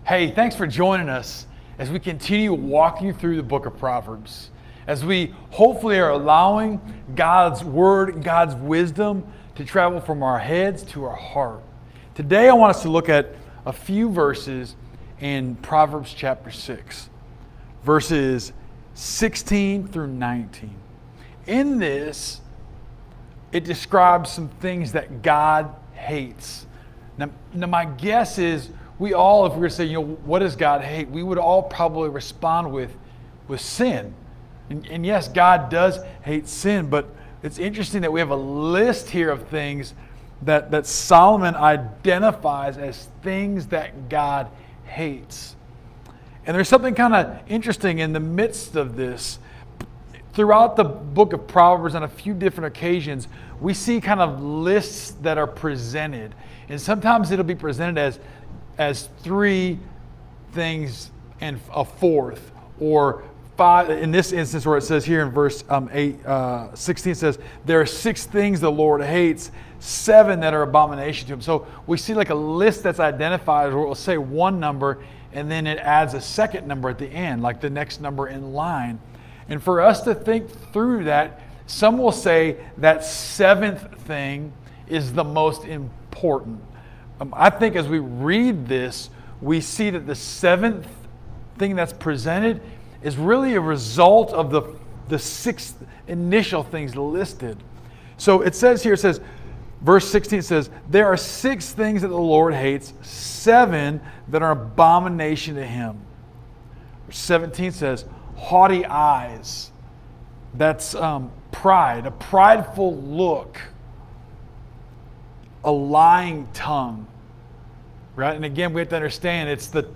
Hey, thanks for joining us as we continue walking through the book of Proverbs, as we hopefully are allowing God's word, God's wisdom to travel from our heads to our heart. Today I want us to look at a few verses in Proverbs chapter 6, verses 16 through 19. In this, it describes some things that God hates. Now my guess is we all, if we were to say, what does God hate? We would all probably respond with sin. And yes, God does hate sin, but it's interesting that we have a list here of things that Solomon identifies as things that God hates. And there's something kind of interesting in the midst of this. Throughout the book of Proverbs on a few different occasions, we see kind of lists that are presented. And sometimes it'll be presented as three things and a fourth, or five. In this instance, where it says here in verse 16 says, there are 6 things the Lord hates, 7 that are abomination to him. So we see like a list that's identified where it will say one number and then it adds a second number at the end, like the next number in line. And for us to think through that, some will say that 7th thing is the most important. I think as we read this, we see that the 7th thing that's presented is really a result of the 6 initial things listed. So it says here, verse 16 says, there are 6 things that the Lord hates, 7 that are abomination to him. Verse 17 says, haughty eyes. That's pride, a prideful look. A lying tongue, right? And again, we have to understand it's the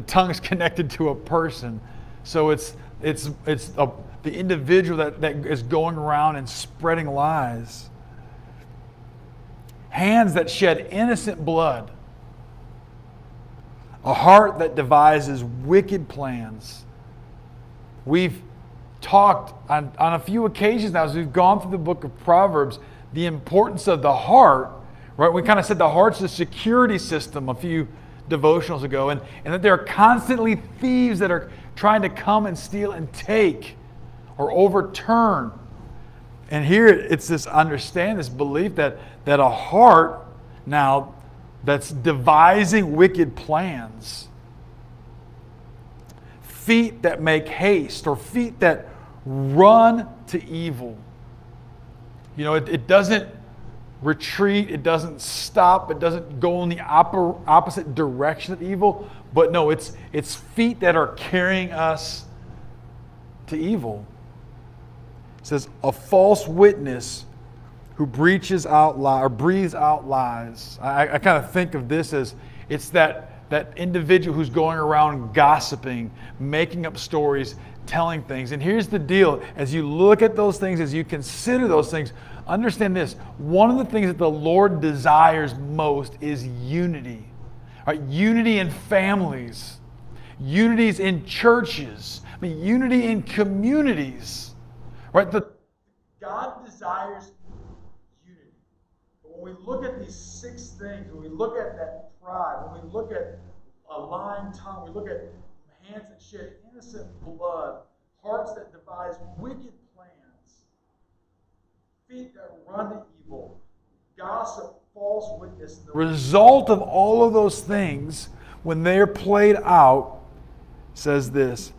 tongue is connected to a person, so it's the individual that is going around and spreading lies. Hands that shed innocent blood, a heart that devises wicked plans. We've talked on a few occasions now as we've gone through the book of Proverbs the importance of the heart. Right, we kind of said the heart's the security system a few devotionals ago, and that there are constantly thieves that are trying to come and steal and take or overturn. And here it's this understanding, this belief that a heart now that's devising wicked plans, feet that make haste or feet that run to evil. It doesn't retreat, it doesn't stop, it doesn't go in the opposite direction of evil, but no, it's feet that are carrying us to evil. It says a false witness who breathes out lies. I kind of think of this as it's that individual who's going around gossiping, making up stories, telling things. And here's the deal, as you look at those things, as you consider those things, understand this. One of the things that the Lord desires most is unity. Right? Unity in families. Unities in churches. Unity in communities. Right? God desires unity. But when we look at these 6 things, when we look at that pride, when we look at a lying tongue, we look at hands that shed innocent blood, hearts that devise wicked plans, feet that run to evil, gossip, false witness. The result of all of those things, when they're played out, says this: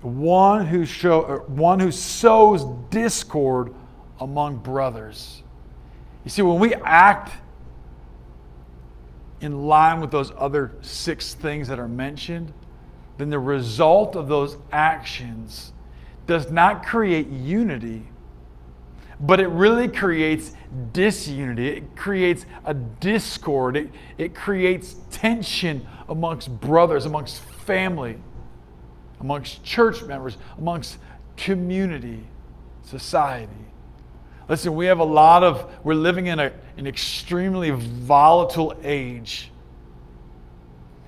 one who sows discord among brothers. You see, when we act in line with those other 6 things that are mentioned, then the result of those actions does not create unity, but it really creates disunity. It creates a discord. It creates tension amongst brothers, amongst family, amongst church members, amongst community, society. Listen, we're living in an extremely volatile age.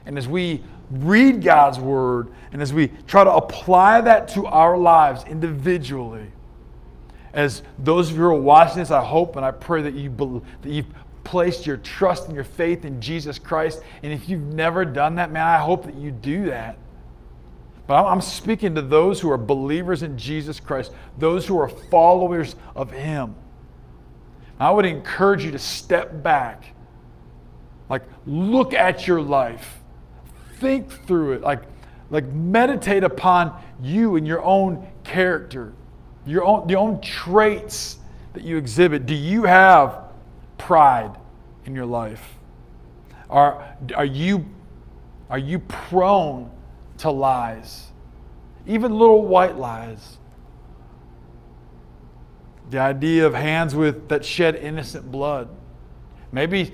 And as we read God's word and as we try to apply that to our lives individually, as those of you who are watching this, I hope and I pray that you've placed your trust and your faith in Jesus Christ. And if you've never done that, man, I hope that you do that. But I'm speaking to those who are believers in Jesus Christ, those who are followers of Him. I would encourage you to step back, like look at your life, think through it, like meditate upon you and your own character, your own traits that you exhibit. Do you have pride in your life? Are you prone to lies, even little white lies? The idea of hands that shed innocent blood. Maybe,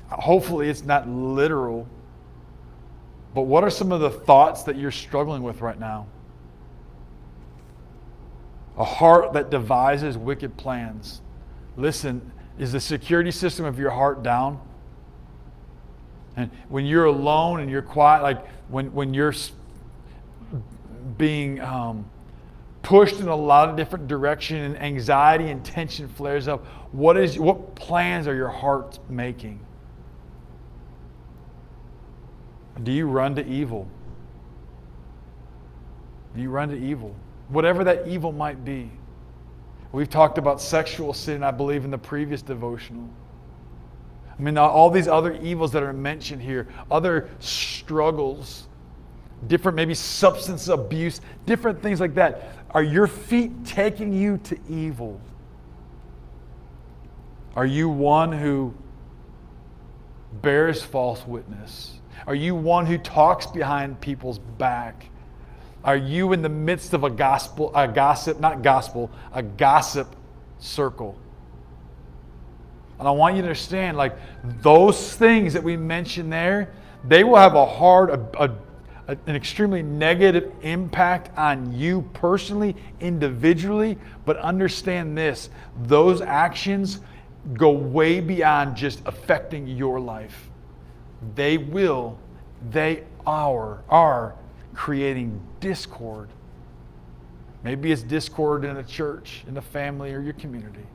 hopefully it's not literal, but what are some of the thoughts that you're struggling with right now? A heart that devises wicked plans. Listen, is the security system of your heart down? And when you're alone and you're quiet, like when you're being pushed in a lot of different directions and anxiety and tension flares up, what plans are your heart making? Do you run to evil? Do you run to evil? Whatever that evil might be. We've talked about sexual sin, I believe, in the previous devotional. I mean, all these other evils that are mentioned here, other struggles, different maybe substance abuse, different things like that. Are your feet taking you to evil? Are you one who bears false witness? Are you one who talks behind people's back? Are you in the midst of a gossip circle? And I want you to understand, like, those things that we mentioned there, they will have an extremely negative impact on you personally, individually. But understand this, those actions go way beyond just affecting your life. They are creating discord. Maybe it's discord in a church, in a family, or your community.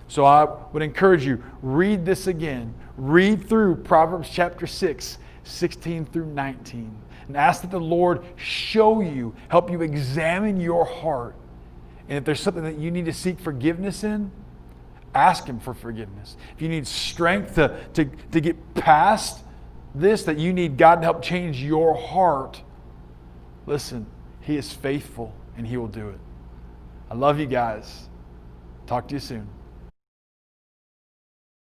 So I would encourage you, read this again. Read through Proverbs chapter 6, 16 through 19. And ask that the Lord help you examine your heart. And if there's something that you need to seek forgiveness in, ask Him for forgiveness. If you need strength to get past this, that you need God to help change your heart, listen, He is faithful and He will do it. I love you guys. Talk to you soon.